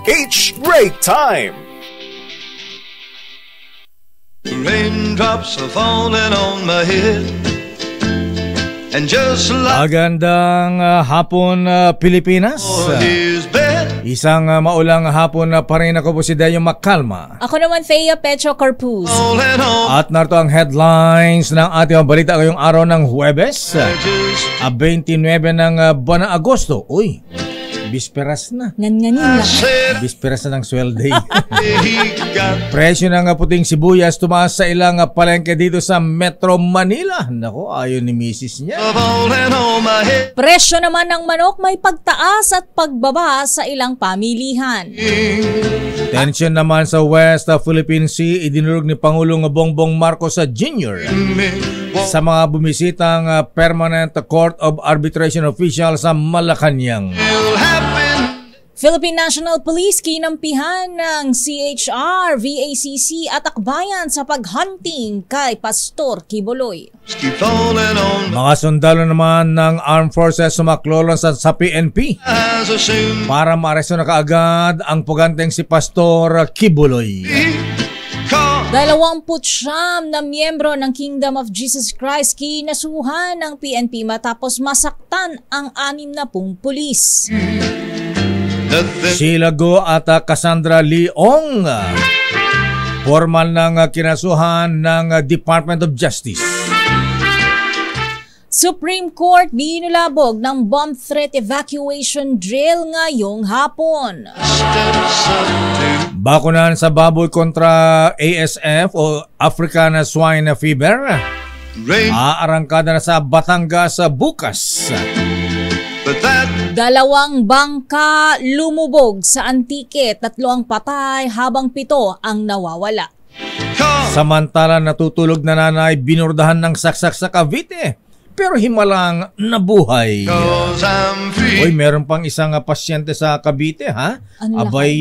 DZRH Break Time! Raindrops are falling on my head. And just like Magandang hapon Pilipinas. his bed, Isang maulang hapon pa rin ako po si Dayo Makalma. Ako naman, Thea Petro Corpus. falling on At narito ang headlines ng ating mga balita ngayong araw ng Huwebes, just 29 ng buwan ng Agosto. Uy, bisperas na. Nganganin lang. said Bisperas na ng swelday. he got Presyo ng puting sibuyas tumaas sa ilang palengke dito sa Metro Manila. Nako, ayon ni misis niya. falling on my head. Presyo naman ng manok may pagtaas at pagbaba sa ilang pamilihan. Tension naman sa West Philippine Sea, idinulog ni Pangulong Bongbong Marcos Jr. sa mga bumisitang Permanent Court of Arbitration official sa Malacanang. Will happen. Philippine National Police kinampihan ng CHR, VACC at Akbayan sa paghunting kay Pastor Kibuloy. Keep falling on Mga sundalo naman ng Armed Forces sumaklolon sa PNP as I soon para maaresto na kaagad ang puganteng si Pastor Kibuloy. call. 29 na miyembro ng Kingdom of Jesus Christ kinasuhan ng PNP matapos masaktan ang 60 pulis. Nothing Sheila Go at Cassandra Leong, formal ng kinasuhan ng Department of Justice. Supreme Court binulabog ng bomb threat evacuation drill ngayong hapon. steps up to Bakunan sa baboy kontra ASF o African Swine Fever. rain, Aarangkada na sa Batangas bukas. but that 2 bangka lumubog sa Antique, 3 ang patay habang 7 ang nawawala. call. Samantala natutulog na nanay binurdahan ng saksak sa Cavite pero himalang nabuhay. 'Cause I'm Uy, free. meron pang isang pasyente sa Cavite, ha? Ang laki. Abay,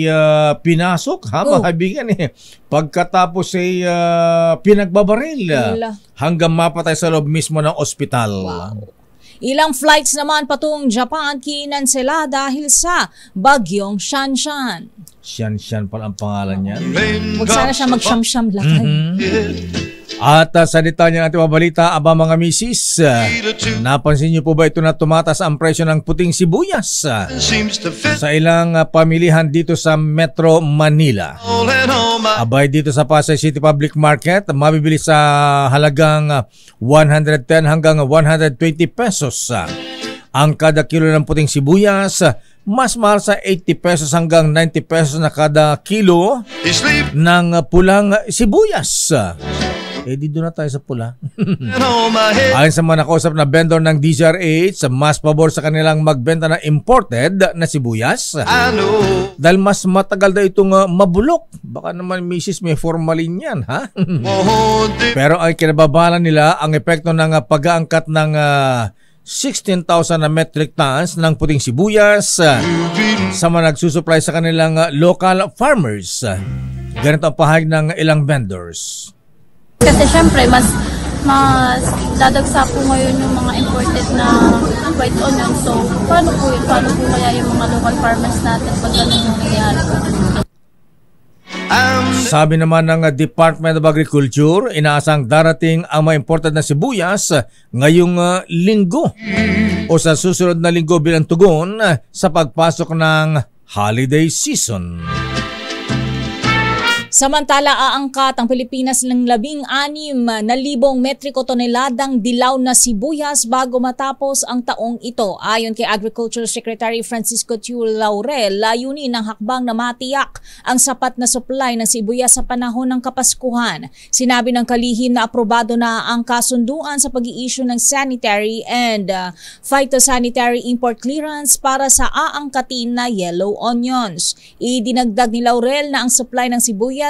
pinasok, ha, Oh. mga kaibigan, eh. Pagkatapos ay pinagbabaril Wala. hanggang mapatay sa loob mismo ng ospital. Ilang flights naman patungong Japan kinansela dahil sa bagyong Shanshan. Siyan pala ang pangalan niya. Huwag sana siya magsyam-syam lakay. At sa detalye ng ating mga balita, aba mga misis, napansin niyo po ba ito na tumatas ang presyo ng puting sibuyas Seems to fit sa ilang pamilihan dito sa Metro Manila? falling on my Abay dito sa Pasay City Public Market, mabibili sa halagang 110 hanggang 120 pesos. Ang kada kilo ng puting sibuyas, mas mahal sa 80 pesos hanggang 90 pesos na kada kilo sleep ng pulang sibuyas. Eh, di doon na tayo sa pula. on my head. Ayon sa mga nakausap na vendor ng DZRH, mas pabor sa kanilang magbenta ng imported na sibuyas. I know Dahil mas matagal daw itong mabulok. Baka naman misis may formalin yan, ha? won't it Pero ay kinababala nila ang epekto ng pag-aangkat ng 16,000 na metric tons ng puting sibuyas sa mga nagsusupply sa kanilang local farmers. Ganito ang pahayag ng ilang vendors. Kasi syempre, mas dadagsa po ngayon yung mga imported na white onion. So, paano po yun? Paano po kaya yung mga local farmers natin pag ganun yung nangyayari? Sabi naman ng Department of Agriculture, inaasang darating ang mga imported na sibuyas ngayong linggo o sa susunod na linggo bilang tugon sa pagpasok ng holiday season. Samantala, aangkat ang Pilipinas ng 16,000 metriko toneladang dilaw na sibuyas bago matapos ang taong ito. Ayon kay Agriculture Secretary Francisco Tiu Laurel, layunin ng hakbang na matiyak ang sapat na supply ng sibuyas sa panahon ng Kapaskuhan. Sinabi ng kalihim na aprobado na ang kasunduan sa pag-i-issue ng sanitary and phytosanitary import clearance para sa aangkatin na yellow onions. Idinagdag ni Laurel na ang supply ng sibuyas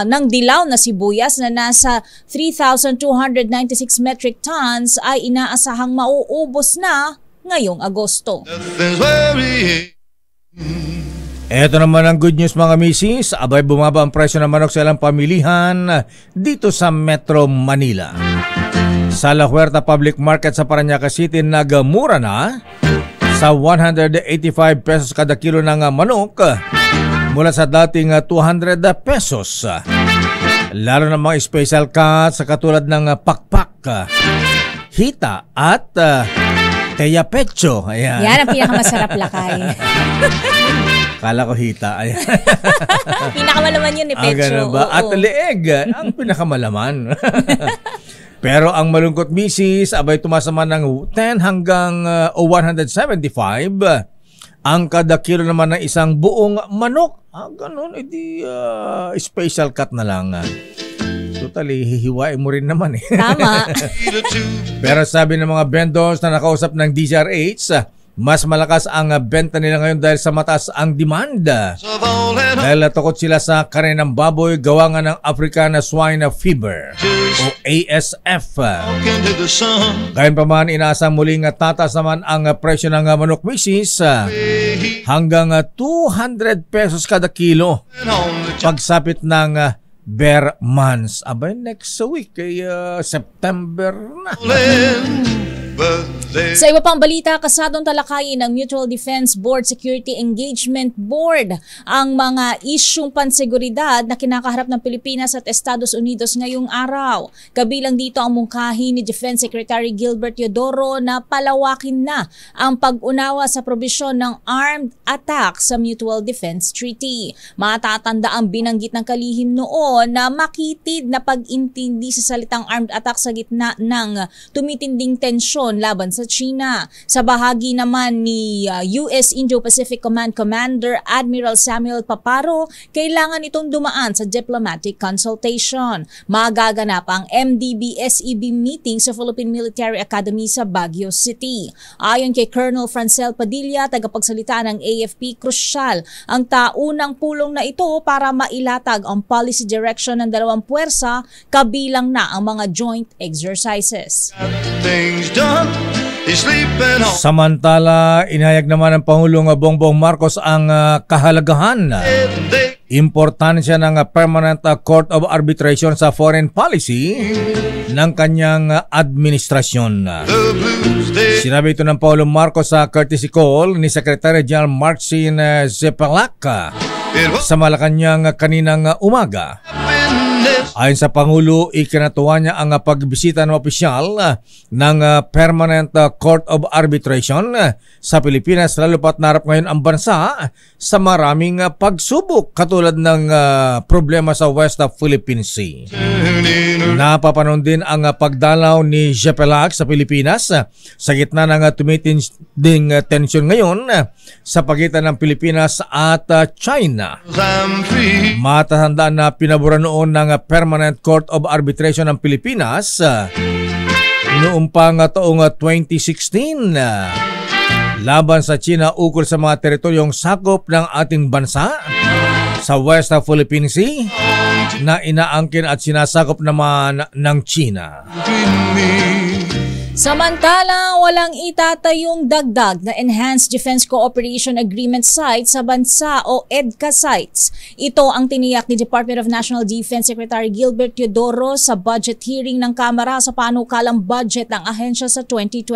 ng dilaw na sibuyas na nasa 3,296 metric tons ay inaasahang mauubos na ngayong Agosto. nothing's worrying. Ito naman ang good news mga misis, abay bumaba ang presyo ng manok sa ilang pamilihan dito sa Metro Manila. Sa La Huerta Public Market sa Parañaque City, nagamura na sa 185 pesos kada kilo ng manok mula sa dating 200 pesos. Lalo na mga special cuts sa katulad ng pakpak, hita at teya pecho. Ayan. Yan ang pinakamasarap lakay. Kala ko hita. Ayan. Pinakamalaman yun ni Ang Pecho. ganun ba? At leeg, ang pinakamalaman. Pero ang malungkot misis, abay tumasama ng 10 hanggang 175 ang kada kilo naman ng isang buong manok. Ganun, edi special cut na lang. Totally, hihiwain mo rin naman eh. Tama. Pero sabi ng mga vendors na nakausap ng DZRH, mas malakas ang benta nila ngayon dahil sa mataas ang demand. Dahil natakot sila sa karne ng baboy gawa nga ng African Swine Fever o ASF. Gayun pa man, inaasang muling tataas naman ang presyo ng manok misis hanggang 200 pesos kada kilo pagsapit ng bare months. Abay, next week ay September na. Sa iba pang balita, kasadong talakayin ng Mutual Defense Board Security Engagement Board ang mga isyung panseguridad na kinakaharap ng Pilipinas at Estados Unidos ngayong araw. Kabilang dito ang mungkahi ni Defense Secretary Gilbert Teodoro na palawakin na ang pag-unawa sa probisyon ng armed attack sa Mutual Defense Treaty. Matatanda ang binanggit ng kalihim noon na makitid na pag-intindi sa salitang armed attack sa gitna ng tumitinding tensyon laban sa China. Sa bahagi naman ni US Indo-Pacific Command Commander Admiral Samuel Paparo, kailangan itong dumaan sa diplomatic consultation. Magaganap ang MDB-SEB meeting sa Philippine Military Academy sa Baguio City. Ayon kay Colonel Francel Padilla, tagapagsalita ng AFP, krusyal ang taunang pulong na ito para mailatag ang policy direction ng dalawang puwersa, kabilang na ang mga joint exercises. Samantala, inahayag naman ng Pangulong Bongbong Marcos ang kahalagahan, importansya ng Permanent Court of Arbitration sa foreign policy ng kanyang administrasyon. Sinabi ito ng Pangulong Marcos sa courtesy call ni Secretary General Marcin Zepelac sa Malacanang kaninang umaga. Ayon sa Pangulo, ikinatuwa niya ang pagbisita ng opisyal ng Permanent Court of Arbitration sa Pilipinas, lalo pat narap ngayon ang bansa sa maraming pagsubok katulad ng problema sa West Philippine Sea. Napapanon din ang pagdalaw ni Zepelac sa Pilipinas sa gitna ng tumitinding tensyon ngayon sa pagitan ng Pilipinas at China. Matatandaan na pinabura noon ng Permanent Court of Arbitration ng Pilipinas noong pang taong 2016 laban sa China ukol sa mga teritoryong sakop ng ating bansa sa West Philippine Sea na inaangkin at sinasakop naman ng China. Samantala, walang itatayong dagdag na Enhanced Defense Cooperation Agreement Sites sa bansa o EDCA sites. Ito ang tiniyak ni Department of National Defense Secretary Gilbert Teodoro sa budget hearing ng Kamara sa panukalang budget ng ahensya sa 2025.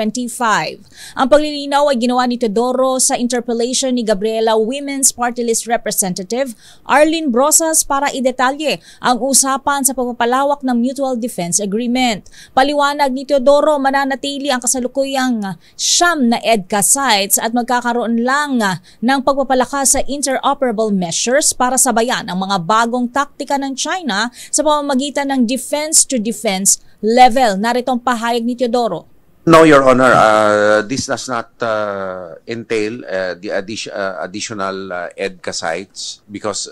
Ang paglilinaw ay ginawa ni Teodoro sa interpellation ni Gabriela Women's Party List Representative Arlene Brosas para idetalye ang usapan sa pagpapalawak ng Mutual Defense Agreement. Paliwanag ni Teodoro, mananatili ang kasalukuyang siyam na EDCA sites at magkakaroon lang ng pagpapalakas sa interoperable measures para sabayan ang mga bagong taktika ng China sa pamamagitan ng defense-to-defense level. Narito ang pahayag ni Teodoro. No, Your Honor, this does not entail the additional EDCA sites because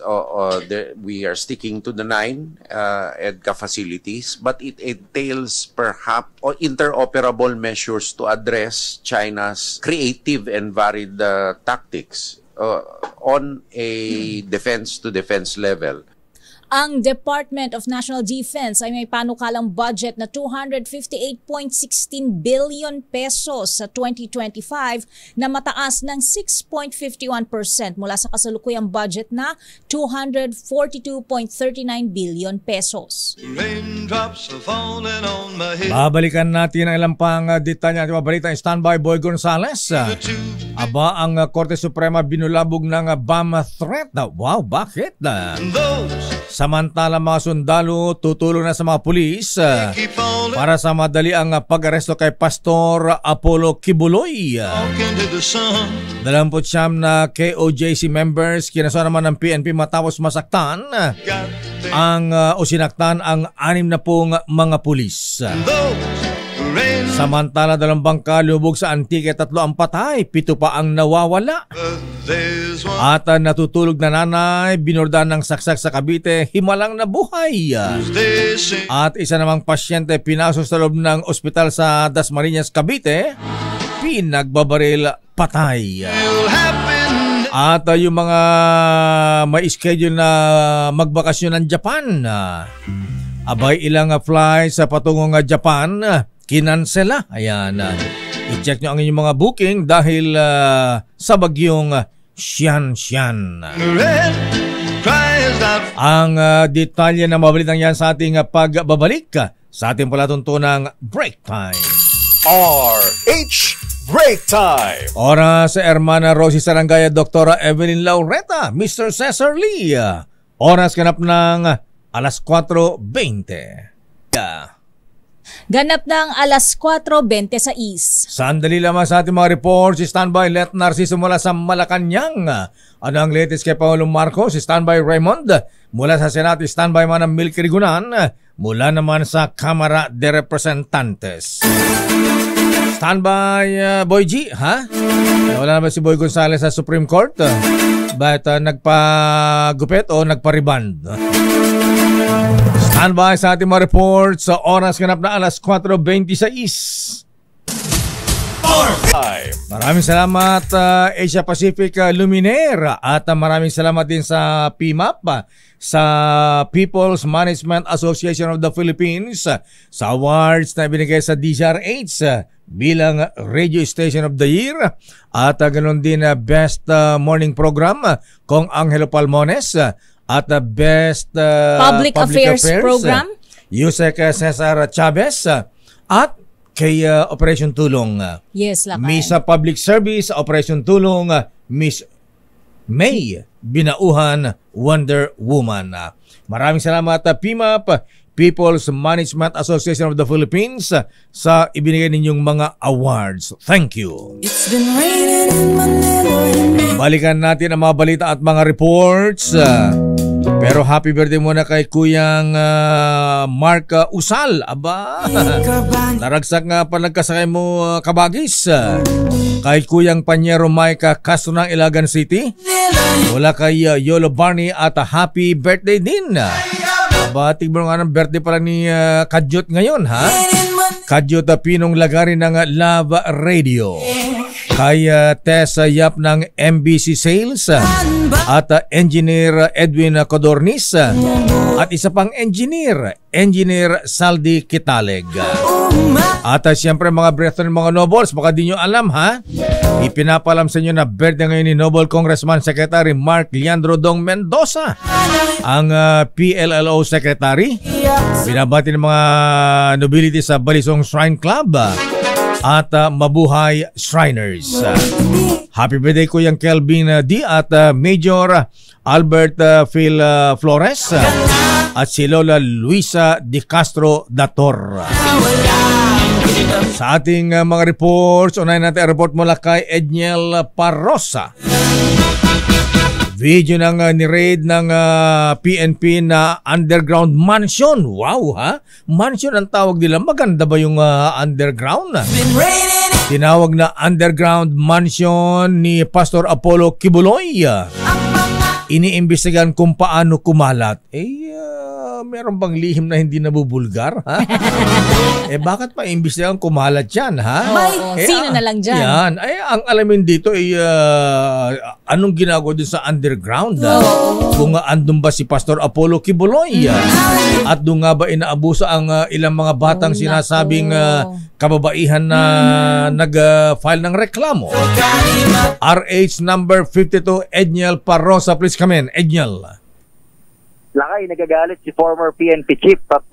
we are sticking to the 9 EDCA facilities, but it entails perhaps interoperable measures to address China's creative and varied tactics on a defense-to-defense level. Ang Department of National Defense ay may panukalang budget na 258.16 billion pesos sa 2025 na mataas ng 6.51% mula sa kasalukuyang budget na 242.39 billion pesos. Raindrops are falling on my head. Babalikan natin ang ilang pang detalye ng balita. Standby Boy Gonzales. Aba, ang Korte Suprema binulabog ng bomb threat. Wow, bakit? Those Samantala mga sundalo tutulong na sa mga pulis keep falling para sa madali ang pag-aresto kay Pastor Apollo Kibuloy. into the sun. 29 na KOJC members kinasuhan naman ng PNP matapos masaktan Got o sinaktan ang 6 na pong mga pulis. those rain. Samantala 2 bangka lubog sa Antique, 3 ang patay, 7 pa ang nawawala. There's one At natutulog na nanay, binurdan ng saksak sa Cavite, himalang nabuhay. they sing. At isa namang pasyente pinasok sa loob ng ospital sa Dasmariñas, Cavite, pinagbabaril, patay. Will happen. At yung mga may schedule na magbakasyon ng Japan, abay ilang flights sa patungong Japan, kinansela. Ayan, i-check nyo ang inyong mga booking dahil sa bagyong Xian. Red cries out. Ang detalye na mabalitang yan sa ating pagbabalik sa ating palatuntunang Break Time. RH Break Time. Oras sa Hermana Rosie Sarangaya, Dr. Evelyn Laureta, Mr. Cesar Lee. Oras ganap ng alas 4:20. Ganap ng alas 4:26. Sandali lamang sa ating mga reports. Standby Let Narciso mula sa Malacanang. Ano ang latest kay Pangulong Marcos? Standby Raymond mula sa Senado. Standby man ang Milky Rigunan mula naman sa Kamara de Representantes. Standby Boy G, ha? Wala na ba si Boy Gonzales sa Supreme Court? Ba't nagpagupit o nagpariband? Standby sa ating mga reports sa oras ganap na alas 4:26. Time. Maraming salamat Asia Pacific Luminaire at maraming salamat din sa PMAP, sa People's Management Association of the Philippines sa awards na binigay sa DZRH bilang Radio Station of the Year at ganoon din Best Morning Program Kong Angelo Palmones at Best Public Affairs Program Yusek Cesar Chavez at kay Operation Tulong Yes, lakay. Miss Public Service Operation Tulong Miss May Binauhan Wonder Woman. Maraming salamat PMAP, People's Management Association of the Philippines sa ibinigay ninyong mga awards. Thank you. It's been raining in Manila. Balikan natin ang mga balita at mga reports. Pero happy birthday muna kay Kuyang Mark Usal. Aba, naragsak nga pa nagkasakay mo kabagis. Kay Kuyang Panyero Mike Castro ng Ilagan City. Wala kay Yolo Barney at happy birthday din. Aba, tignan nga ng birthday pala ni Kadyot ngayon, ha? Kadyot Pinong Lagari ng Love Radio. Kay Tessa Yap ng MBC Sales at Engineer Edwin Codornis at isa pang Engineer Saldi Kitaleg. At siyempre mga brethren, mga nobles, baka di nyo alam, ha? Ipinapalam sa inyo na birthday ngayon ni Noble Congressman Secretary Mark Leandro Dong Mendoza, ang PLLO Secretary. Binabati ng mga nobility sa Balisong Shrine Club at mabuhay Shriners. Happy birthday Kuyang Kelvin D at Major Albert Phil Flores at si Lola Luisa Di Castro Dator. Sa ating mga reports, unahin natin ang report mula kay Edniel Parrosa. Video ng ni-raid ng PNP na underground mansion. Wow, ha? Mansion ang tawag nila. Maganda ba yung underground? Tinawag na underground mansion ni Pastor Apollo Kibuloy. Iniimbestigahan kung paano kumalat. meron bang lihim na hindi nabubulgar? Ha? Bakit pa imbis na kumalat yan? Ha? Sino na lang dyan? Yan. Ang alamin dito ay anong ginagawa din sa underground? Kung andun ba si Pastor Apollo Kibuloy? At doon nga ba inaabuso ang ilang mga batang sinasabing kababaihan na nag-file ng reklamo? RH number 52, Edniel Parrosa. Please come in. Edniel. Lakay, nagagalit si former PNP chief at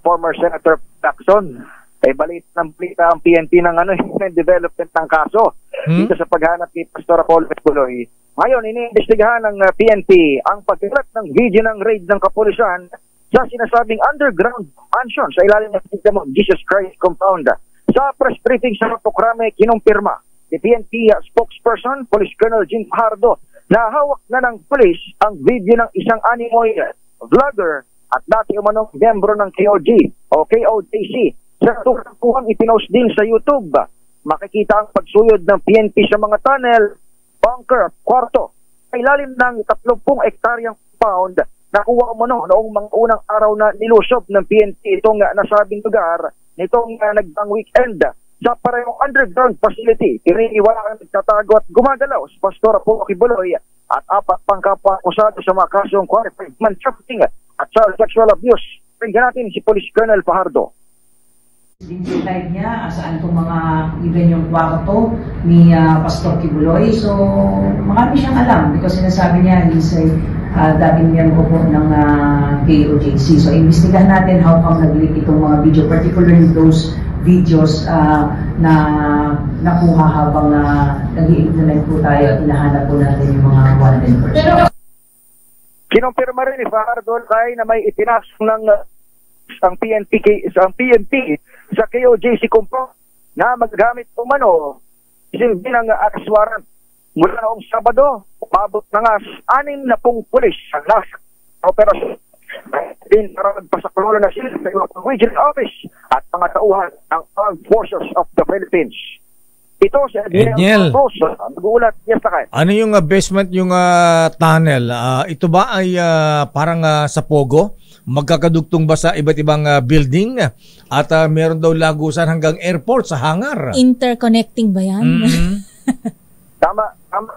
former Senator Lacson. Balit ng plita ang PNP ng ng development ng kaso dito sa paghanap ni Pastor Apollo Kibuloy. Ngayon, iniimbestigahan ng PNP ang pagkalat ng video ng raid ng kapulisan sa sinasabing underground mansion sa ilalim ng Jesus Christ compound. Sa press briefing sa programa, kinumpirma ni PNP spokesperson, Police Colonel Jim Fajardo, na hawak na ng police ang video ng isang animoy vlogger at dati umanong membro ng KOG o KOJC. Sa tukuhang ipinost din sa YouTube, makikita ang pagsuyod ng PNP sa mga tunnel, bunker, kwarto. Sa ilalim ng 30 hektaryang compound, nakuha umano noong mga unang araw na nilusob ng PNP itong nasabing lugar nitong nagdang weekend. Sa parehong underground facility, iniiwala ang nagtatago at gumagalaw si Pastor Apollo Kibuloy at 4 pang kapwa-akusado sa mga kasong qualified man trafficking at child sexual abuse. Tingnan natin si Police Colonel Fajardo. Inside niya, saan itong mga even yung kwarto ni Pastor Kibuloy. So, marami siyang alam because sinasabi niya he's a dating miyembro po ng KOJC. So, imbestigahan natin how come nag-leak itong mga video, particularly those videos na nakuha habang nag-i-implement po tayo at hinahanap po natin yung mga wanted person. Kinumpirma rin ni Fajardo na may ipinasok ng ang PNP sa KOJC compound na magagamit umano silbi ng arrest warrant. Mula noong Sabado, umabot na nga 60 pulis ang nasa operasyon din para magpasaklolo na sila sa ilang regional office at mga tauhan ng Armed Forces of the Philippines. Ito si Edniel. Nag-uulat. Yes, Takay. Ano yung basement, yung tunnel? Ito ba ay parang sa Pogo? Magkakadugtong ba sa iba't ibang building? At meron daw lagusan hanggang airport sa hangar? Interconnecting ba yan? Tama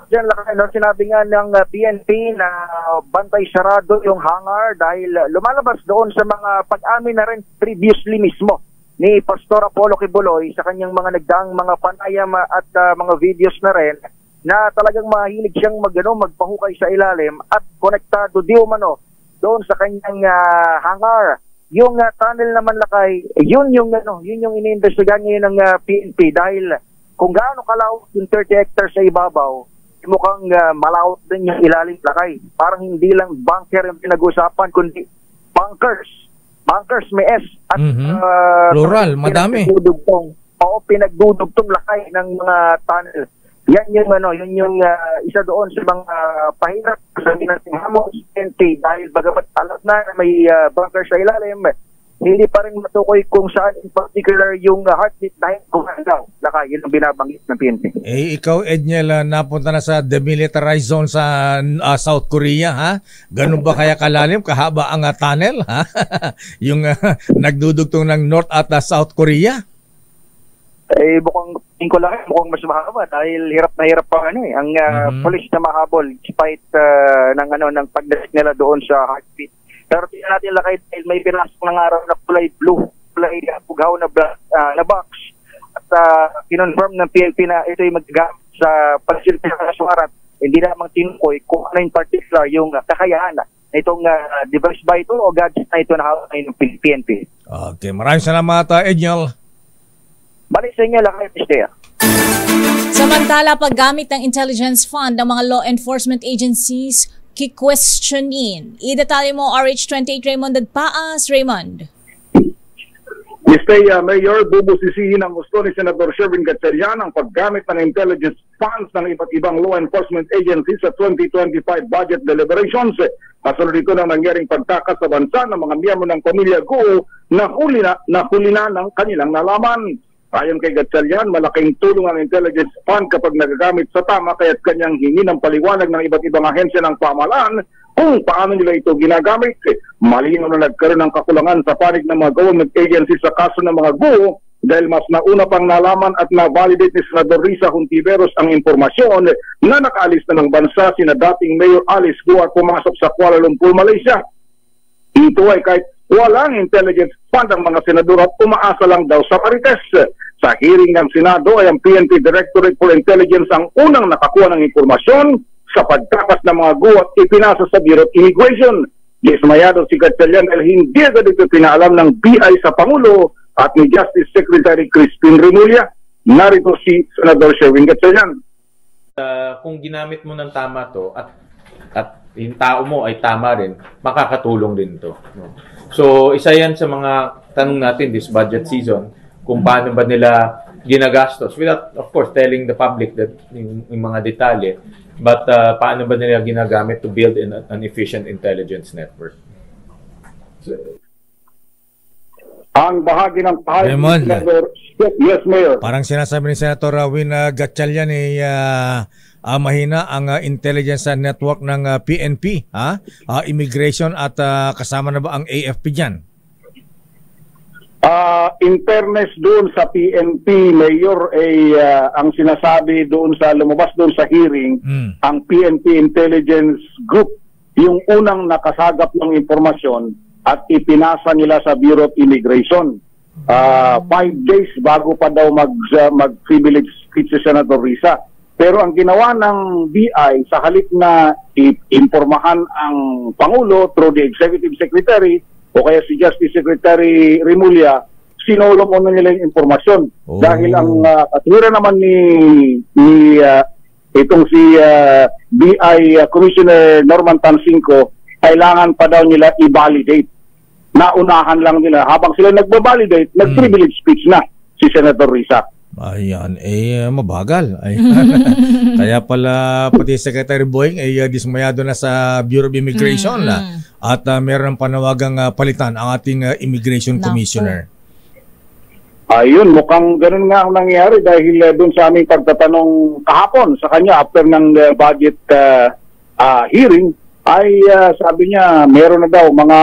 dyan, sinabi nga ng PNP na bantay sarado yung hangar dahil lumalabas doon sa mga pag-amin na rin previously mismo ni Pastor Apollo Kibuloy sa kanyang mga nagdaang mga panayam at mga videos na rin na talagang mahilig siyang magpahukay sa ilalim at konektado di umano doon sa kanyang hangar. Yung tunnel naman, Lakay, yun yung iniimbestigahan ngayon ng PNP dahil kung gaano kalawak yung 30 hectares sa ibabaw, mukhang malawak din yung ilalim, Lakay. Parang hindi lang bunker yung pinag-usapan, kundi bunkers. Bunkers may S. At plural, madami. Pinagdudugtong, Lakay ng mga tunnel. Yan yung isa doon sa mga pahirap sa minating hamon PNP dahil bagamat alam na may bunker sa ilalim, hindi pa rin matukoy kung saan in particular yung heartbeat na gumagalaw. Lakay, yun ang binabanggit ng PNP. Ikaw, Edniel, napunta na sa demilitarized zone sa South Korea, ha? Ganun ba kaya kalalim, kahaba ang tunnel, ha? Yung nagdudugtong ng North at South Korea? Mukhang mas mahaba dahil hirap na hirap pa ang police na mahabol despite ng pagdating nila doon sa heartbeat. Pero tingnan natin, Lakay, dahil may pinasok ng araw na kulay blue, kulay bughaw na box at kinonfirm ng PNP na ito ay magagamit sa pagsilbi ng aswarat. Hindi namang tinukoy kung ano in particular yung kakayahan na itong device ba ito o gadget na ito na hawak ng PNP. Okay, maraming salamat, Edniel. Balik sa inyo, Lakay, Pistea. Samantala, paggamit ng intelligence fund ng mga law enforcement agencies, kikwestiyonin. Idetalye mo, RH28 Raymond Dagpaas. Raymond. Mr. Mayor, bubusisihin ang gusto ni Senator Sherwin Gatchalian ang paggamit ng intelligence funds ng iba't ibang law enforcement agencies sa 2025 budget deliberations. Kasunod dito ng nangyaring pagtakas sa bansa ng mga miyembro ng pamilya Go na huli na ng kanilang nalaman. Ayon kay Gatchalian, malaking tulong ang intelligence fund kapag nagagamit sa tama kaya't kanyang hingi ng paliwanag ng iba't ibang ahensya ng pamahalaan kung paano nila ito ginagamit. Malinaw na nagkaroon ng kakulangan sa panig ng mga government agencies sa kaso ng mga GUO dahil mas nauna pang nalaman at na-validate ni Senador Risa Hontiveros ang impormasyon na nakaalis na ng bansa sina dating Mayor Alice Guo at pumasok sa Kuala Lumpur, Malaysia. Ito ay kahit walang intelligence fund ang mga senador at umaasa lang daw sa Marites. Sa hearing ng Senado ay ang PNP Directorate for Intelligence ang unang nakakuha ng impormasyon sa pagtakas ng mga GUO at ipinasa sa Bureau of Immigration. Dismayado si Gatchalian dahil hindi agad ito pinaalam ng BI sa Pangulo at ni Justice Secretary Crispin Remulla. Narito si Senador Sherwin Gatchalian. Kung ginamit mo ng tama to at yung tao mo ay tama rin, makakatulong din to. No? So, isa yan sa mga tanong natin this budget season, kung paano ba nila ginagastos without, of course, telling the public that yung mga detalye, but paano ba nila ginagamit to build an efficient intelligence network. So, ang bahagi ng pahayag Raymond, ni Senator, yes, Mayor. Parang sinasabi ni Senator Win Gatchalian mahina ang intelligence network ng PNP, immigration at kasama na ba ang AFP diyan? In fairness doon sa PNP, Mayor, ang sinasabi doon sa lumabas doon sa hearing, ang PNP Intelligence Group, yung unang nakasagap ng impormasyon at ipinasa nila sa Bureau of Immigration. 5 days bago pa daw mag-privilege speech si Senator Risa. Pero ang ginawa ng BI sa halip na impormahan ang Pangulo through the Executive Secretary o kaya si Justice Secretary Remulla, sinulong na nila yung impormasyon. Dahil ang katwiran naman ni itong si BI Commissioner Norman Tansinco, kailangan pa daw nila i-validate. Naunahan lang nila. Habang sila nagbabalidate, nag-privilege speech na si Senator Risa. Ayan, mabagal. Kaya pala pati Secretary Boying dismayado na sa Bureau of Immigration at meron ng panawagang palitan ang ating Immigration Commissioner. Ayun, mukhang ganun nga ang nangyari dahil doon sa aming pagtatanong kahapon sa kanya after ng budget hearing ay sabi niya meron na daw mga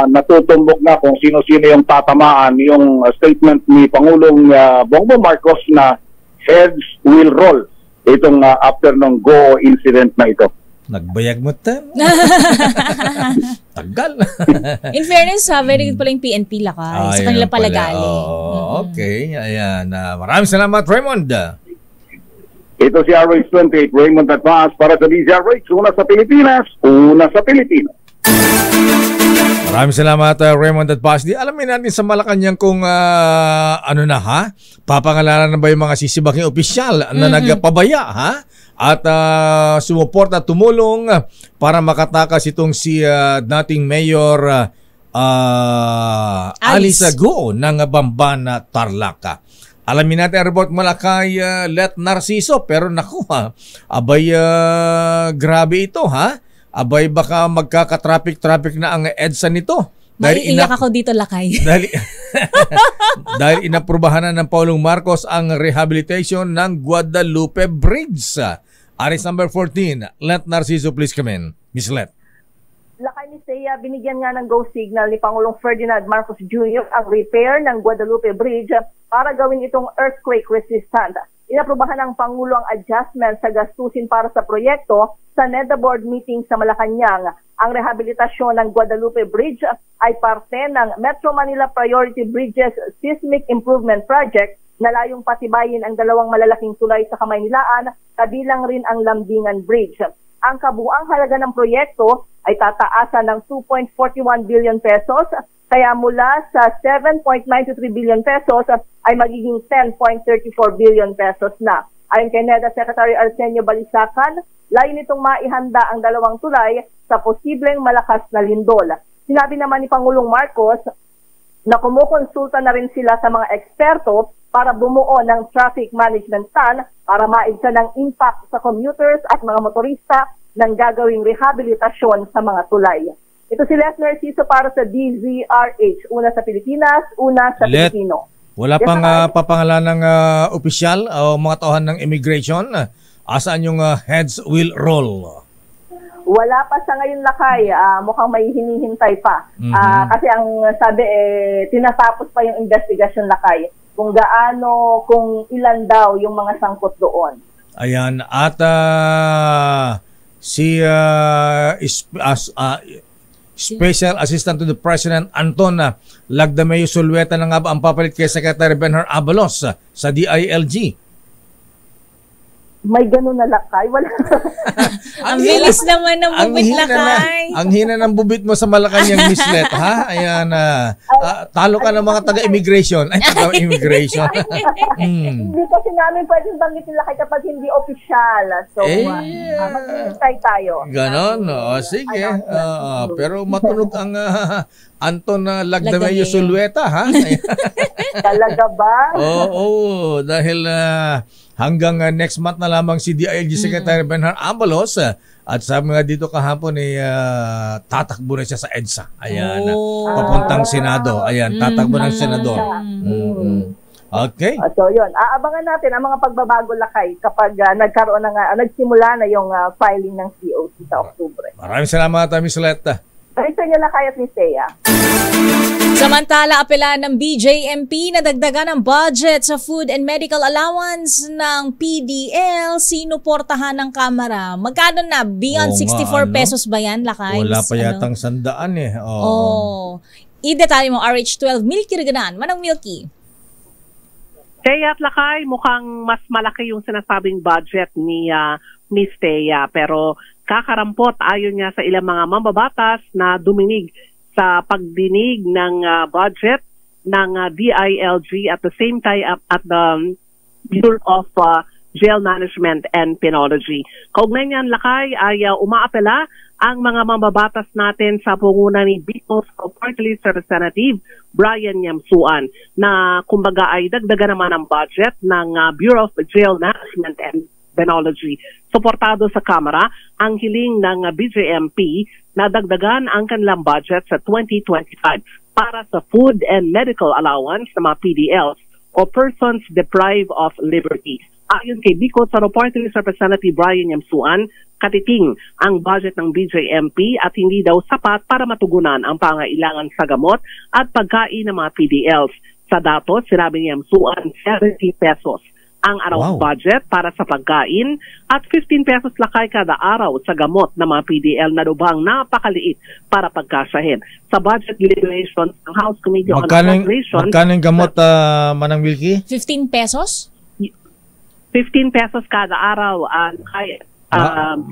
natutumbok na kung sino-sino yung tatamaan yung statement ni Pangulong Bongbong Marcos na heads will roll itong after ng GUO incident na ito. Nagbayag mo tan. Tagal. In fairness, very good pala yung PNP lakay. Sa kanila pala galing. Okay, ayan. Maraming salamat, Raymond. Ito si RH28, Raymond Atmas para sa DZRH, una sa Pilipinas, una sa Pilipinas. Maraming salamat, Raymond Atmas. Alamin natin sa Malacanang kung papangalanan na ba yung mga sisibaking opisyal na nagpabaya, at sumuporta at tumulong para makatakas itong si dating Mayor Alice Guo ng Bamban, Tarlac. Alamin natin ang report mula kay Let Narciso, pero naku grabe ito abay baka magkaka-traffic na ang EDSA nito. Naiiyak ako dito, lakay. Dahil inaprubahan na ng Pangulong Marcos ang rehabilitation ng Guadalupe Bridge. Aris number 14, Let Narciso, please come in. Miss Let. Lakay ni Seiya, binigyan nga ng go signal ni Pangulong Ferdinand Marcos Jr. ang repair ng Guadalupe Bridge para gawin itong earthquake resistant. Inaprubahan ng Pangulo ang adjustment sa gastusin para sa proyekto sa NEDA board meeting sa Malacanang. Ang rehabilitasyon ng Guadalupe Bridge ay parte ng Metro Manila Priority Bridges Seismic Improvement Project na layong patibayin ang dalawang malalaking tulay sa Kamaynilaan, kabilang rin ang Lambingan Bridge. Ang kabuang halaga ng proyekto ay tataasan ng 2.41 billion pesos, kaya mula sa 7.93 billion pesos ay magiging 10.34 billion pesos na. Ayon kay NEDA Secretary Arsenio Balisacan, layo nitong maihanda ang dalawang tulay sa posibleng malakas na lindol. Sinabi naman ni Pangulong Marcos na kumukonsulta na rin sila sa mga eksperto para bumuo ng traffic management plan para maibsan ng impact sa commuters at mga motorista ng gagawing rehabilitasyon sa mga tulay. Ito si Les Narciso para sa DZRH, una sa Pilipinas, una sa Pilipino. Wala pang papangalan ng opisyal o mga tauhan ng immigration. Asaan yung heads will roll? Wala pa sa ngayon, Lakay. Mukhang may hinihintay pa. Kasi ang sabi, tinatapos pa yung investigasyon, Lakay, kung gaano, kung ilan daw yung mga sangkot doon. Ayan. At si Special Assistant to the President Anton Lagdameo Zulueta na nga ba ang papalit kay Secretary Benhur Abalos sa DILG? May ganun na, Lakay. Wala. Ang bilis naman ng bubit, Lakay. Ang hina ng bubit mo sa Malacanang Mislet, ha? Ayan, talo ka ng mga taga-immigration. Ay, taga-immigration. Hindi kasi namin pwedeng banggitin, Lakay, kapag hindi official. So, mag-intay tayo. Ganon, sige. Pero matunog ang Anton Lagdameo Zulueta, ha? Talaga ba? Oo, dahil hanggang next month na lamang si DILG Secretary Benhur Abalos at sabi nga dito kahapon tatakbo na siya sa EDSA. Ayan, papuntang Senado. Ayan, tatakbo ng Senador. Okay. So yun, aabangan natin ang mga pagbabago, Lakay, kapag nagsimula na yung filing ng COC sa Oktubre. Maraming salamat, Miss Letta. Balik sa inyo, Lakay at Miss Thea. Samantala, apela ng BJMP na dagdagan ang budget sa food and medical allowance ng PDL. Sinuportahan ng Kamara. Magkano na? Beyond 64 pesos ba yan, Lakay? Wala pa yatang 100 I-detalye mo, RH12, Milky Reganan. Manang Milky? Thea at Lakay, mukhang mas malaki yung sinasabing budget ni Miss Thea. Pero kakarampot ayon niya sa ilang mga mambabatas na duminig sa pagdinig ng budget ng DILG at the same time at the Bureau of Jail Management and Penology. Kaugnay niyan, Lakay, ay umaapela ang mga mambabatas natin sa punguna ni Bicol Party List Representative Brian Yamsuan na kumbaga ay dagdagan naman ang budget ng Bureau of Jail Management and Penology. Suportado sa Kamara ang hiling ng BJMP na dagdagan ang kanilang budget sa 2025 para sa food and medical allowance ng mga PDLs o persons deprived of liberty. Ayon kay Bicol Party List Representative Brian Yamsuan, katiting ang budget ng BJMP at hindi daw sapat para matugunan ang pangailangan sa gamot at pagkain ng mga PDLs. Sa datos, sinabi ni Yamsuan, 70 pesos ang araw budget para sa pagkain at 15 pesos, Lakay, kada araw sa gamot ng mga PDL na lubhang napakaliit para pagkasahin. Sa budget deliberations ng House Committee on Appropriations. Magkano yung gamot, Manang Wilkie? 15 pesos? 15 pesos kada araw.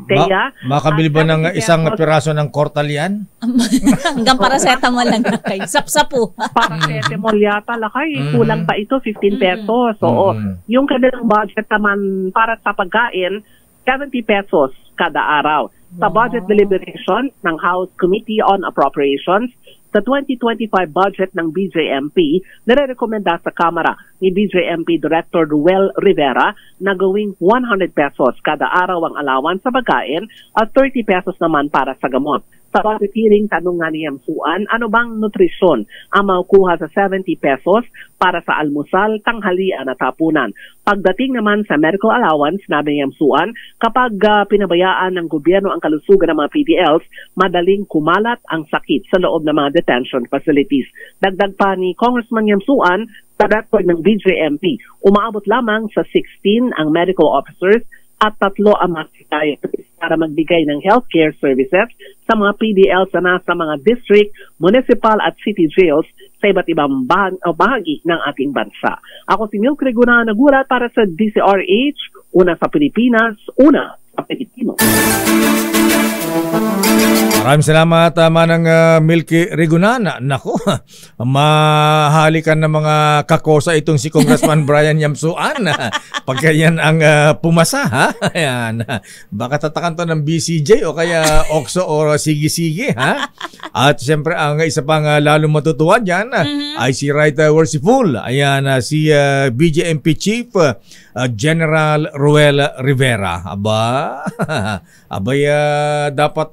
Thea. Makabili ba ng isang piraso ng Cortal yan? Hanggang paracetamol lang, Lakay. Sapsapo. Paracetamol yata, Lakay. Kulang pa ito, 15 pesos. So, yung kanilang budget naman para sa pagkain, 70 pesos kada araw. Sa budget deliberation ng House Committee on Appropriations, sa 2025 budget ng BJMP, nare-rekomenda sa Kamara ni BJMP Director Ruel Rivera na gawing 100 pesos kada araw ang allowance sa pagkain at 30 pesos naman para sa gamot. Sa budget hearing, tanong nga ni Yamsuan, ano bang nutrisyon ang makukuha sa 70 pesos para sa almusal, tanghalian at hapunan? Pagdating naman sa medical allowance, nabi ni Yamsuan, kapag pinabayaan ng gobyerno ang kalusugan ng mga PDLs, madaling kumalat ang sakit sa loob ng mga detention facilities. Dagdag pa ni Congressman Yamsuan, sa record ng BJMP, umaabot lamang sa 16 ang medical officers at 3 ang mga psychiatrists para magbigay ng healthcare services sa mga PDLs na nasa mga district, municipal at city jails sa iba't ibang bahagi ng ating bansa. Ako si Milky Reganan, nagulat para sa DCRH, una sa Pilipinas, una sa Pilipino. Maraming salamat, Manang Milky Reganan. Naku, mahalikan ng mga kakosa itong si Congressman Brian Yamsuan. Pagka yan ang pumasa, ha? Ayan. Baka tatakan to ng BCJ o kaya OXO o Sige-Sige, ha? At siyempre, ang isa pang lalo matutuwa dyan, IC Right Worshipful. Ayan, si BJMP Chief General Ruel Rivera. Abay, dapat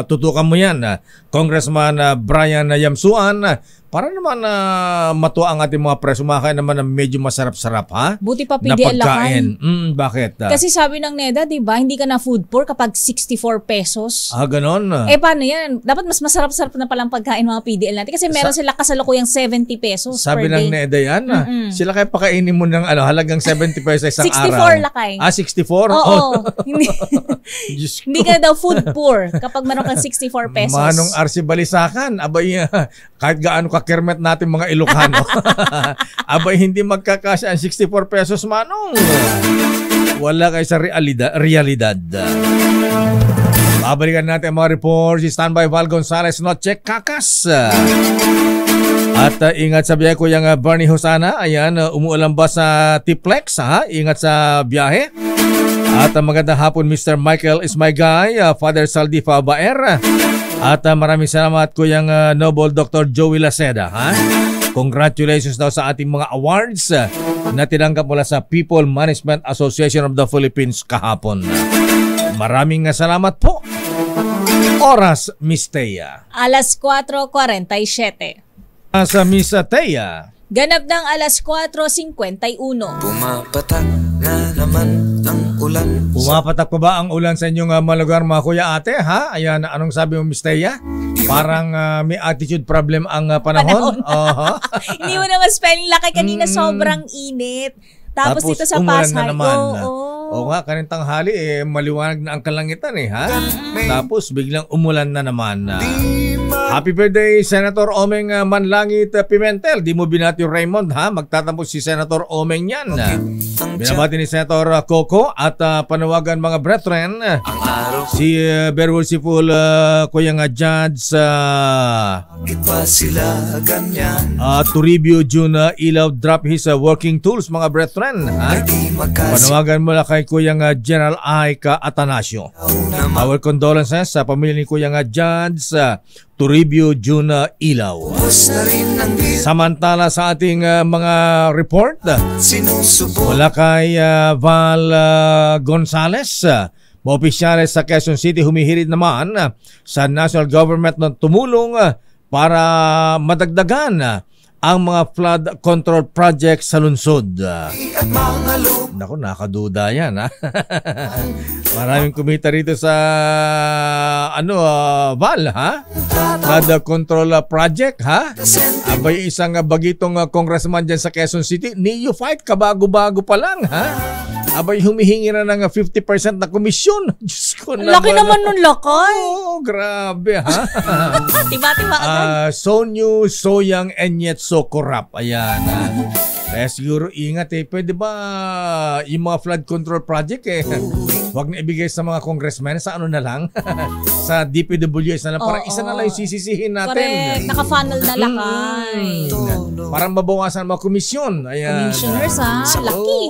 tutukan mo yan. Congressman Brian Yamsuan, para naman matuwa ang ating mga preso, makain naman ng medyo masarap-sarap, ha? Buti pa PDL lakay. Bakit? Kasi sabi ng NEDA, di ba, hindi ka na food poor kapag 64 pesos. Ganon? Paano yan? Dapat mas masarap-sarap na palang pagkain mga PDL natin kasi meron sila kasalukuyang 70 pesos sabi per day. ng NEDA yan, sila kaya pakainin mo ng halagang 70 pesos isang 64 araw. 64 lakay. 64? Oo. Hindi ka daw food poor kapag meron kang 64 pesos. Manong RC Balisakan, abay, kahit gaano kakirmet natin mga Ilocano, abay hindi magkakasya ang 64 pesos, Manong. Wala kayo sa realidad. Babalikan natin ang mga reports. Standby Val Gonzales, Noche Kakas. At ingat sa biyahe ko yung Bernie Hosana. Ayan, umuulan ba sa Tiplex? Ingat sa biyahe. At magandang hapon, Mr. Michael is my guy, Father Saldifa Baer. At maraming salamat Kuyang Noble Dr. Joey Laceda. Congratulations daw sa ating mga awards na tinanggap mula sa People Management Association of the Philippines kahapon. Maraming salamat po. Oras, Miss Thea. Alas 4:47. Sa Miss Thea. Ganap ng alas 4:51. Pumapatak na naman ang ulan. Pumapatak pa ba ang ulan sa inyong mga lugar, mga kuya, ate? Ayan, anong sabi mo, Miss Thea? Parang may attitude problem ang panahon. Hindi mo naman spelling lakay kanina, sobrang init. Tapos dito sa Pasay. Oo nga, kanina tanghali maliwanag na ang kalangitan Tapos biglang umulan na naman. Happy birthday, Senator Omeng Manlangit Pimentel. Di mo binati yung Raymond, magtatapos si Senator Omeng yan. Binabati ni Senator Coco at panawagan mga brethren. Si very worshipful Kuyang Judge Toribio Jun Ilaw drop his working tools, mga brethren. Panawagan mo na kay Kuyang General Aika Atanasio. Our condolences sa pamilya ni Kuyang Judge Toribio Jun Ilaw. Samantala sa ating mga report, wala kay Val Gonzales. Mga opisyales sa Quezon City humihirit naman sa national government na tumulong para madagdagan ang mga flood control project sa lungsod. Naku, nakaduda yan. Maraming kumita rito sa Val, flood control project, Abay, isang bagitong congressman dyan sa Quezon City, neophyte, kabago-bago pa lang, Abay, humihingi na ng 50% na komisyon. Diyos ko naman. Laki naman nun, lakay. Oo, grabe, Tiba-tiba agad. So new, so young, and yet so corrupt. Ayan. Kaya siguro ingat pwede ba yung mga flood control project wag na ibigay sa mga congressmen, sa na lang sa DPWS na lang, parang isa na lang yung sisisihin natin. Correct, naka-funnel na lakay. Parang mabawasan mga komisyon. Ayan. Commissioners laki.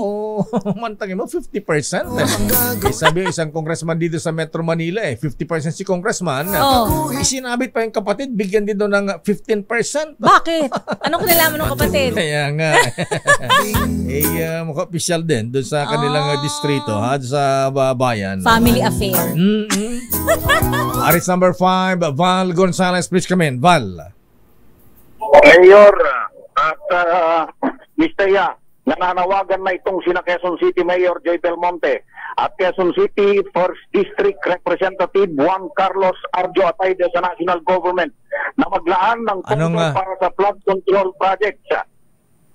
Mantangin mo 50%. Sabi isang congressman dito sa Metro Manila 50% si congressman. Isinabit pa yung kapatid, bigyan din daw ng 15%. Bakit? Anong kinalaman ng kapatid? Kaya nga. Mukha official din doon sa kanilang distrito, sa bayan. Family affair. Aris number 5, Val Gonzales, please come in. Val. Mayor at Miss Thea, nananawagan na itong sina Quezon City Mayor Joy Belmonte at Quezon City 1st District Representative Juan Carlos Arjo Atayde sa national government na maglaan ng pondo para sa flood control projects.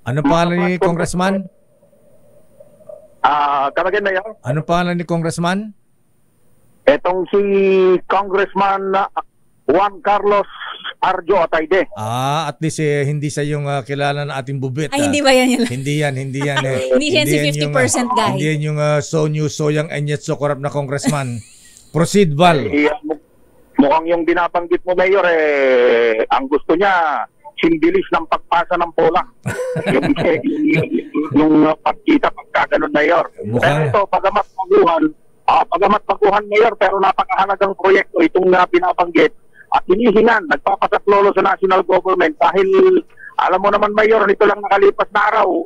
Ano pangalan ni Congressman? Kamagin na yan. Ano pangalan ni Congressman? Etong si Congressman Juan Carlos Arjo Atayde. At least hindi siya yung kilala na ating bubit. Ay, hindi ba yan yun? Hindi yan. Hindi yan si 50% guy. Hindi yan yung so new, so young, and yet so corrupt na congressman. Proceed, Val. Mukhang yung binabanggit mo, Mayor, ang gusto niya, simbilis ng pagpasa ng pola. yung pagkita, pagkaganon, Mayor. Pero ito, pagamat baguhan, Mayor, pero napakahalagang proyekto itong binabanggit at hinihingan, nagpapasaklolo sa national government dahil Alam mo naman, Mayor, nito lang nakalipas na araw,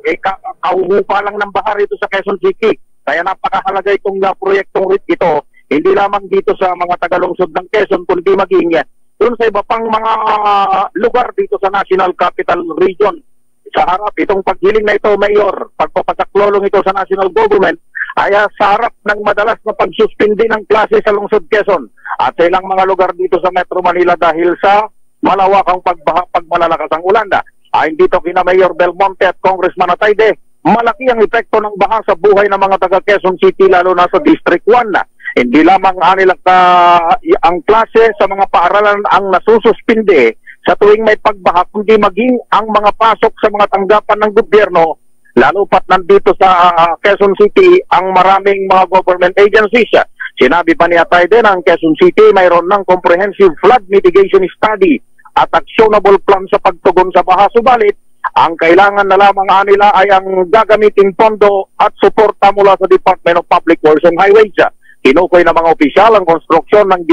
kahuhupa lang ng baha rito sa Quezon City. Kaya napakahalaga itong proyektong ito, hindi lamang dito sa mga tagalungsod ng Quezon, kundi maging doon sa iba pang mga lugar dito sa National Capital Region. Sa harap, itong paghiling na ito, Mayor, pagpapasaklolong ito sa national government, ay sa harap ng madalas na pagsuspindi ng klase sa lungsod Quezon at sa ilang mga lugar dito sa Metro Manila dahil sa malawakang pagbaha pag malalakas ang ulan. Ayon dito kina Mayor Belmonte at Congressman Atayde, malaki ang epekto ng baha sa buhay ng mga taga Quezon City lalo na sa District 1. Hindi lamang ang klase sa mga paaralan ang nasususpindi sa tuwing may pagbaha, kundi maging ang mga pasok sa mga tanggapan ng gobyerno, lalo pat nandito sa Quezon City ang maraming mga government agencies. Sinabi pa ni Atayde na ang Quezon City mayroon ng comprehensive flood mitigation study at actionable plan sa pagtugon sa baha. Subalit, ang kailangan na lamang nila ay ang gagamiting pondo at suporta mula sa Department of Public Works and Highways. Tinukoy ng mga opisyal ang konstruksyon ng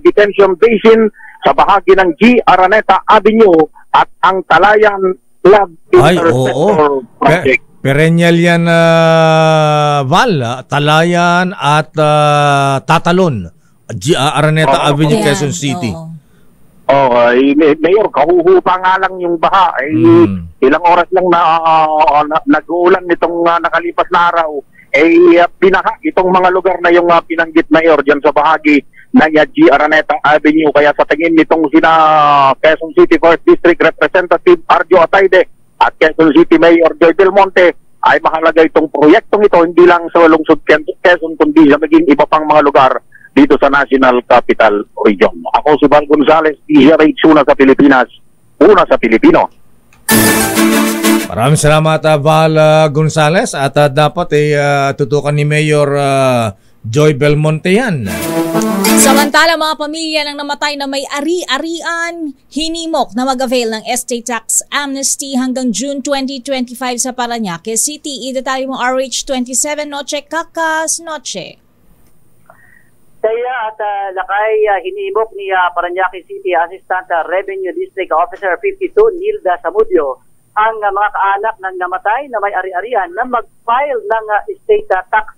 detention basin sa bahagi ng G. Araneta Avenue at ang Talayan Flood Interceptor Project. Perennial yan, Val, Talayan at Tatalon, G. Araneta Avenue, Quezon City. Mayor, kahuhupa nga lang yung baha. Ilang oras lang nag-uulan nitong nakalipas na araw. Binaha itong mga lugar na yung pinanggit, Mayor, dyan sa bahagi ng G. Araneta Avenue. Kaya sa tingin nitong sina Quezon City 4th District Representative Arjo Atayde at Quezon City Mayor Joy Belmonte, ay mahalaga itong proyektong ito hindi lang sa lungsod Quezon kundi sa maging iba pang mga lugar dito sa National Capital Region. Ako si Val Gonzales, DZRH, una sa Pilipinas, una sa Pilipino. Maraming salamat, Val Gonzales, at dapat tutukan ni Mayor Joy Belmonte yan. Samantala, mga pamilya ng namatay na may ari-arian, hinimok na mag-avail ng estate tax amnesty hanggang June 2025 sa Parañaque City. Idetalye mo RH27 Noche Kakas Noche. Saya at Lakay, hinimok ni Parañaque City Assistant Revenue District Officer 52 Nilda Samudio ang mga kaanak ng namatay na may ari-arian na mag-file ng estate tax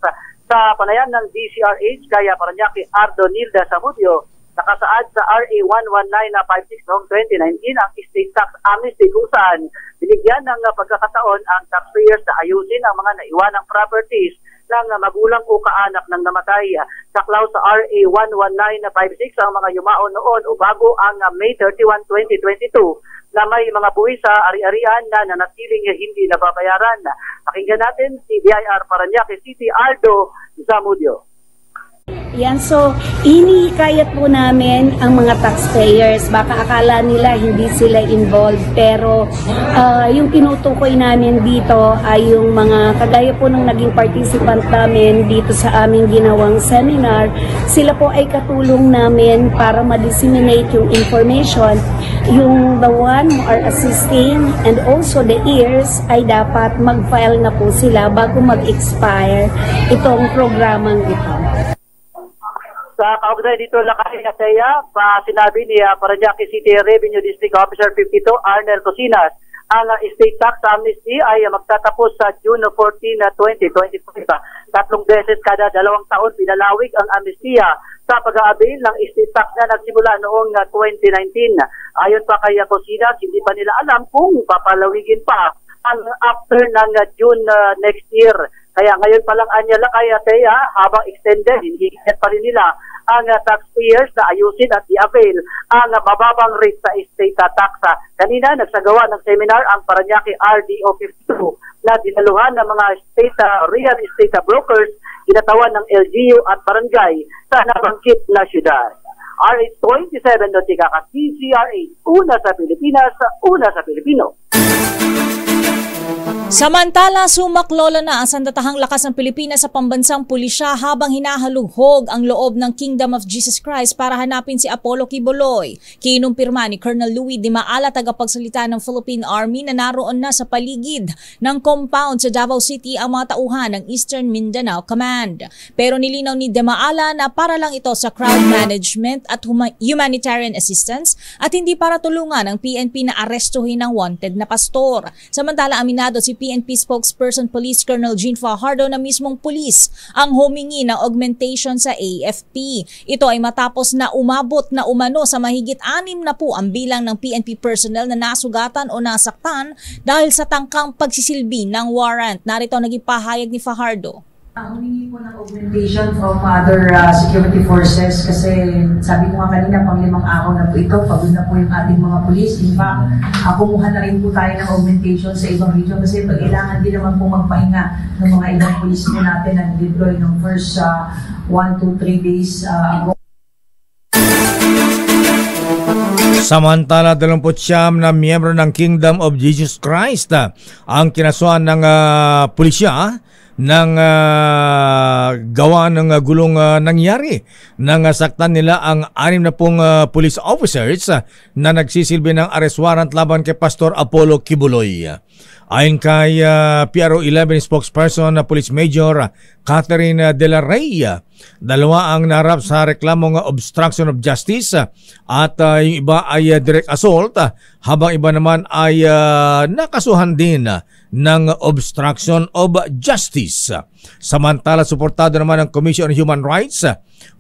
sa panayan ng DCRH. Kaya Parañaque Ardo Nilda Samudio, nakasaad sa RA 11956 noong 2019 ang estate tax amnesty kung saan binigyan ng pagkakataon ang taxpayers na ayusin ang mga naiwanang properties ng magulang o kaanak ng namatay. Saklaw sa RA 11956 ang mga yumao noon o bago ang May 31, 2022 na may mga buwis sa ari-arian na nanatiling hindi nababayaran. Pakinggan natin si BIR Parañaque City Ardo Zamudio. Yan, so hinihikayat po namin ang mga taxpayers. Baka akala nila hindi sila involved, pero yung tinutukoy namin dito ay yung mga kagaya po ng naging participant namin dito sa aming ginawang seminar. Sila po ay katulong namin para ma-disseminate yung information. Yung the one who are assisting and also the heirs ay dapat mag-file na po sila bago mag-expire itong programang ito. Sa kaugnay dito, Lakay na saya, sinabi ni Parañaque City Revenue District Officer 52 Arnel Cosinas, ang estate tax amnesty ay magtatapos sa June 14, 2025. 3 beses kada 2 taon pinalawig ang amnestiya sa pag-aabil ng estate tax na nagsimula noong 2019. Ayon pa kay Cosinas, hindi pa nila alam kung papalawigin pa ang after ng June next year. Kaya ngayon pa lang anyala kaya habang extended, hindi pa rin nila ang taxpayers na ayusin at i-avail ang mababang rate sa estate tax. Kanina nagsagawa ng seminar ang Parañaque RDO 52 na dinaluhan ng mga real estate brokers, kinatawan ng LGU at barangay sa nabangkit na syudad. RH27 Notika CCRA, una sa Pilipinas, una sa Pilipino. Samantala, sumaklola na ang sandatahang lakas ng Pilipinas sa pambansang pulisya habang hinahalughog ang loob ng Kingdom of Jesus Christ para hanapin si Apollo Quiboloy. Kinumpirma ni Colonel Louis Di Maala, tagapagsalita ng Philippine Army, na naroon na sa paligid ng compound sa Davao City ang mga tauhan ng Eastern Mindanao Command. Pero nilinaw ni Di Maala na para lang ito sa crowd management at humanitarian assistance at hindi para tulungan ng PNP na arestuhin ng wanted na pastor. Samantala, aminado si PNP spokesperson Police Colonel Jean Fajardo na mismong pulis ang humingi ng augmentation sa AFP. Ito ay matapos na umabot na umano sa mahigit 6 na po ang bilang ng PNP personnel na nasugatan o nasaktan dahil sa tangkang pagsisilbi ng warrant. Narito ang naging pahayag ni Fajardo. Humingi po ng augmentation from other security forces kasi sabi ko nga kanina, pang 5 araw na po ito, pagod na po yung ating mga police. In fact, kumuha na rin po tayo ng augmentation sa ibang region kasi kailangan din naman po magpahinga ng mga ibang police po natin na deploy ng first 1 to 3 days ago. Samantala, 29 na miyembro ng Kingdom of Jesus Christ ang kinasuhan ng pulisya ng gawa ng gulong nangyari nang saktan nila ang 6 na pong police officers na nagsisilbi ng arrest warrant laban kay Pastor Apollo Quiboloy. Ayon kay PRO 11 spokesperson na Police Major Catherine De La Rey, 2 ang naharap sa reklamong obstruction of justice at yung iba ay direct assault habang iba naman ay nakasuhan din ng obstruction of justice. Samantala, suportado naman ng Commission on Human Rights,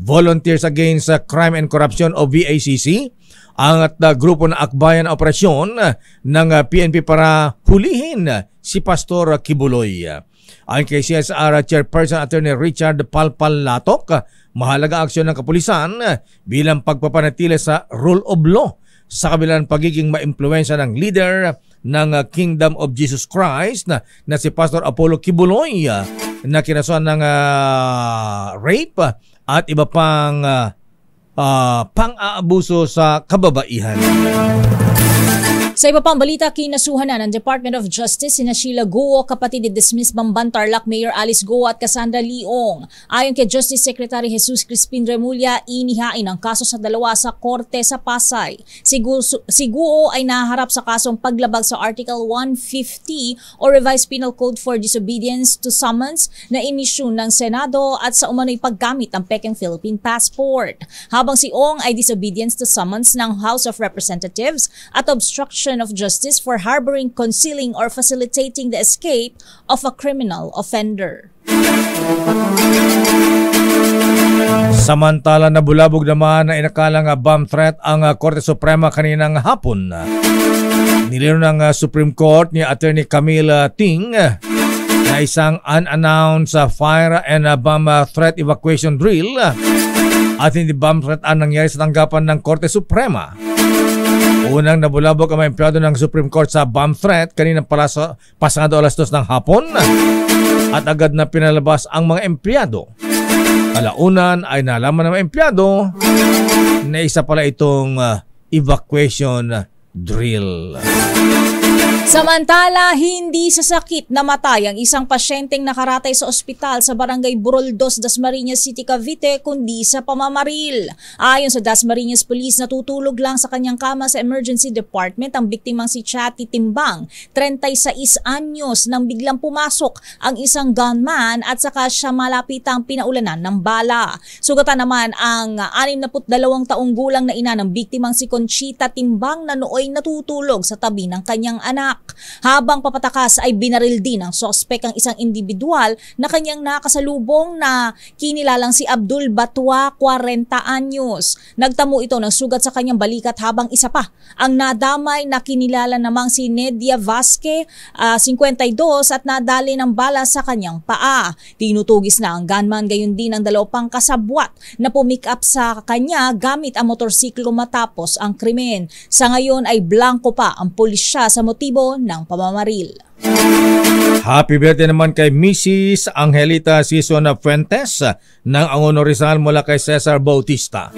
Volunteers Against Crime and Corruption o VACC, ang grupo na akbayan na operasyon ng PNP para hulihin si Pastor Quiboloy. Ayon kay CSR Chairperson Attorney Richard Palpal Latok, mahalaga aksyon ng kapulisan bilang pagpapanatili sa rule of law sa kabilang pagiging maimpluwensya ng leader ng Kingdom of Jesus Christ na si Pastor Apollo Quiboloy na kinasuhan ng rape at iba pang pang-aabuso sa kababaihan. Sa iba pang balita, kinasuhan na ng Department of Justice sina Sheila Guo, kapatid ni dismissed Bamban Tarlac Mayor Alice Guo at Cassandra Leong. Ayon kay Justice Secretary Jesus Crispin Remulla, inihain ang kaso sa dalawa sa korte sa Pasay. Si Guo ay naharap sa kasong paglabag sa Article 150 o Revised Penal Code for Disobedience to Summons na inisyu ng Senado at sa umano'y paggamit ng pekeng Philippine passport. Habang si Ong ay disobedience to summons ng House of Representatives at obstruction of justice for harboring, concealing, or facilitating the escape of a criminal offender. Samantala, nabulabog naman na inakalang bomb threat ang Korte Suprema kaninang hapon. Nilino ng Supreme Court ni Attorney Camille Ting na isang unannounced fire and bomb threat evacuation drill at hindi bomb threat ang nangyari sa tanggapan ng Korte Suprema. Unang nabulabog ang mga empleyado ng Supreme Court sa bomb threat kaninang pasado 2:00 ng hapon at agad na pinalabas ang mga empleyado. Kalaunan ay nalaman ng mga empleyado na isa pala itong evacuation drill. Samantala, hindi sa sakit namatay ang isang pasyenteng nakaratay sa ospital sa barangay Buroldos, Dasmariñas City, Cavite, kundi sa pamamaril. Ayon sa Dasmariñas Police, natutulog lang sa kanyang kama sa emergency department ang biktimang si Chatty Timbang, 36 anyos, nang biglang pumasok ang isang gunman at saka siya malapitang pinaulanan ng bala. Sugatan naman ang 62 taong gulang na ina ng biktimang si Conchita Timbang na nooy natutulog sa tabi ng kanyang anak. Habang papatakas ay binaril din ng sospek ang isang individual na kanyang nakasalubong na kinilalang si Abdul Batwa, 40 anyos. Nagtamo ito ng sugat sa kanyang balikat habang isa pa ang nadamay na kinilala namang si Nedia Vasque, 52 at nadali ng bala sa kanyang paa. Tinutugis na ang gunman, gayon din ang 2 pang kasabwat na pumick up sa kanya gamit ang motorsiklo matapos ang krimen. Sa ngayon ay blanco pa ang pulisya sa motibo ng pamamaril. Happy birthday naman kay Mrs. Angelita Sison Fuentes ng Angono Rizal mula kay Cesar Bautista.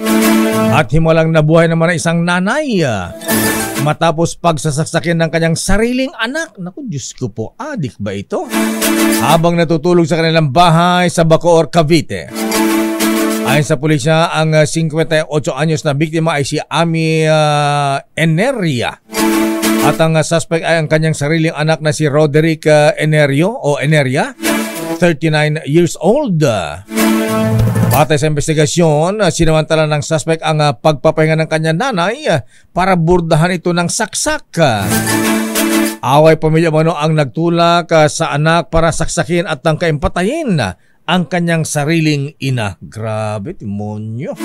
At himulang nabuhay naman ang isang nanay matapos pagsasaksakin ng kanyang sariling anak. Naku, Diyos ko po, adik ba ito? Habang natutulog sa kanilang bahay sa Bacoor, Cavite. Ayon sa pulisya, ang 58 anyos na biktima ay si Ami Eneria. At ang suspect ay ang kanyang sariling anak na si Roderick Enerio o Eneria, 39 years old. Batay sa investigasyon, sinamantala ng suspect ang pagpapahinga ng kanyang nanay para burdahan ito ng saksak. Away pamilya mano ang nagtulak sa anak para saksakin at tangkain patayin ang kanyang sariling ina. Grabe, timonyo.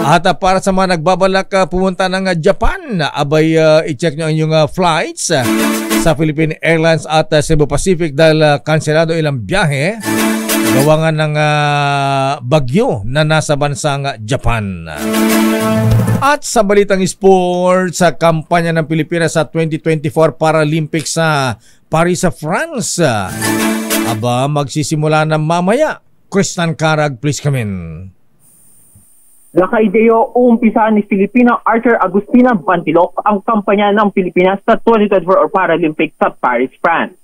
At para sa mga nagbabalak pumunta ng Japan, abay i-check nyo ang inyong flights sa Philippine Airlines at Cebu Pacific dahil kanselado ilang biyahe gawa nga ng bagyo na nasa bansang Japan. At sa balitang sports, sa kampanya ng Pilipinas sa 2024 Paralympics sa Paris sa France, aba, magsisimula na mamaya. Kristan Karag, please come in. Nakaideo, uumpisahan ni Filipina Archer Agustina Bantilok ang kampanya ng Pilipinas sa 2024 Paralympics sa Paris, France.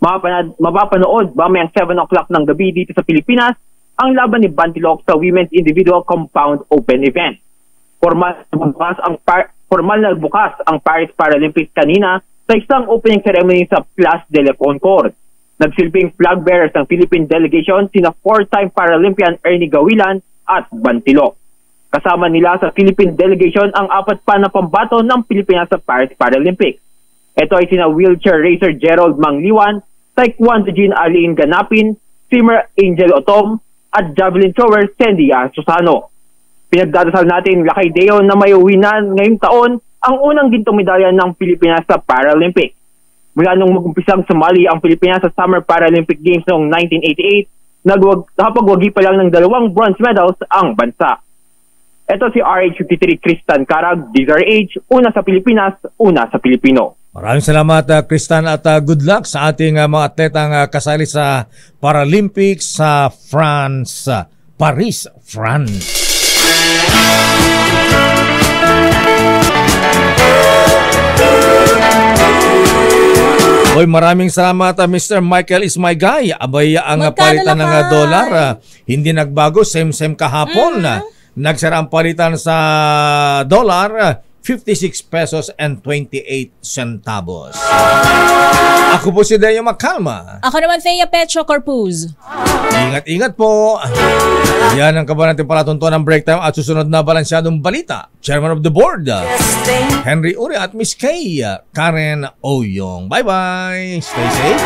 Mapapanood mamayang 7 o'clock ng gabi dito sa Pilipinas ang laban ni Bantilok sa Women's Individual Compound Open Event. Formal na bukas ang Paris Paralympics kanina sa isang opening ceremony sa Place de la Concorde. Nagsilbing flag bearers ng Philippine delegation sina 4-time Paralympian Ernie Gawilan at Bantilok. Kasama nila sa Philippine delegation ang 4 pa na pambato ng Pilipinas sa Paris Paralympics. Ito ay sina wheelchair racer Gerald Mangliwan, taekwondo Jean Arlene Ganapin, swimmer Angel Otom, at javelin thrower Sandy Susano. Pinagdadasal natin Lakay Deo na may uwinan ngayong taon ang unang gintong medalya ng Pilipinas sa Paralympics. Mula nung mag-umpisang sumali ang Pilipinas sa Summer Paralympic Games noong 1988, nakapagwagi pa lang ng 2 bronze medals ang bansa. Ito si RH53 Kristan Karag, DZRH, una sa Pilipinas, una sa Pilipino. Maraming salamat Kristan at good luck sa ating mga atletang kasali sa Paralympics sa France, Paris, France. Hoy, maraming salamat Mr. Michael is my guy. Abay, ang palitan ng dolar hindi nagbago, same kahapon. Nagsara ang palitan sa dolar 56 pesos and 28 centavos. Ako po si Deo Macalma. Ako naman Thea Petro Corpuz. Ingat-ingat po. Yan ang kaban natin palatuntuan ng break time at susunod na balansyadong balita. Chairman of the Board, Henry Uri at Miss Kay, Karen Oyong. Bye-bye. Stay safe.